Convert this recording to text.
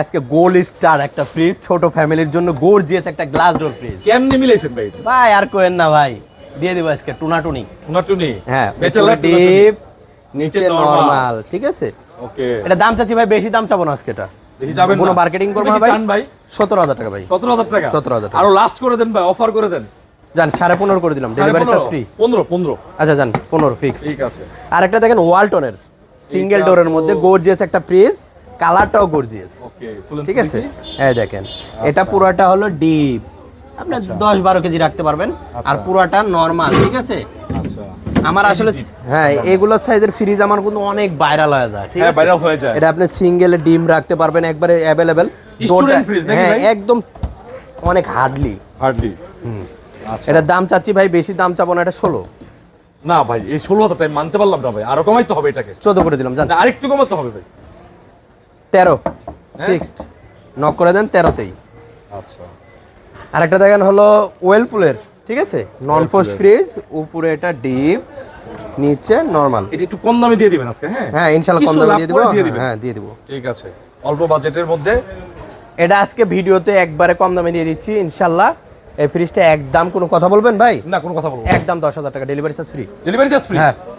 আজকে gold star একটা fridge, ছোট ফ্যামিলির জন্য গর্জিয়াস একটা গ্লাস ডোর ফ্রিজ। কেমনে মিলাইছেন ভাই? ভাই আর কোয়েন না ভাই, দিয়ে দিব আজকে টুনাটুনি। টুনাটুনি, হ্যাঁ, ব্যাচেলর ডিপ নিচে normal। নরমাল, ঠিক আছে। ওকে, এটা দাম চাচ্ছি ভাই, বেশি দাম চাবো না আজকে। এটা বেশি যাবেন না, কোনো মার্কেটিং করব না বেশি চান ভাই। 17,000 টাকা ভাই, 17,000 টাকা, 17,000 টাকা। আরো লাস্ট করে দেন ভাই, অফার করে দেন। জান 15.5 করে দিলাম, ডেলিভারি চার্জ ফ্রি। 15। আচ্ছা জান 15 ফিক্সড। ঠিক আছে। আরেকটা দেখেন ওয়ালটনের সিঙ্গেল ডোরের মধ্যে গর্জিয়াস একটা ফ্রিজ, কালারটাও গর্জিয়াস। ওকে, ঠিক আছে, এই দেখেন এটা পুরোটা হলো ডিপ, আপনি 10-12 কেজি রাখতে পারবেন। আর পুরোটা নরমাল, ঠিক আছে। আচ্ছা, আমার আসলে হ্যাঁ এগুলো সাইজের ফ্রিজ আমার কিন্তু অনেক ভাইরাল হয়ে যায়, ঠিক আছে। হ্যাঁ, ভাইরাল হয়ে যায়। এটা আপনি সিঙ্গেলে ডিম রাখতে পারবেন, একবারে অ্যাভেলেবেল স্টুডেন্ট ফ্রিজ নাকি হ্যাঁ ভাই? একদম অনেক হার্ডলি। আচ্ছা, এটা দাম চাচ্ছি ভাই, বেশি দাম চাবো না, এটা 16। না ভাই, এই 16,000 টাকা মানতে পারলাম না ভাই, আরো কমাইতে হবে এটাকে। 14 করে দিলাম জান। না, আরেকটু কমাতে হবে ভাই। 13 হ্যাঁ? ফিক্সড, নক করে দেন 13তেই। আচ্ছা, আরেকটা দেখেন হলো ওয়েলফুলের, ঠিক আছে, নন ফোর্স ফ্রিজ, উপরে এটা ডিপ নিচে নরমাল। এটা একটু কম দামে দিয়ে দিবেন আজকে। হ্যাঁ হ্যাঁ ইনশাআল্লাহ কম কিছু দামে লাভ দিয়ে দিব। করে দিয়ে দিবেন। হ্যাঁ দিয়ে দিব। ঠিক আছে, অল্প বাজেটের মধ্যে। এটা আজকে ভিডিওতে একবারে কম দামে দিয়ে দিচ্ছি ইনশাআল্লাহ। এই ফ্রিজটা একদম কোনো কথা বলবেন ভাই? না, কোনো কথা বলবো না। একদম 10,000 টাকা, delivery charge free. Delivery charge free. হ্যাঁ।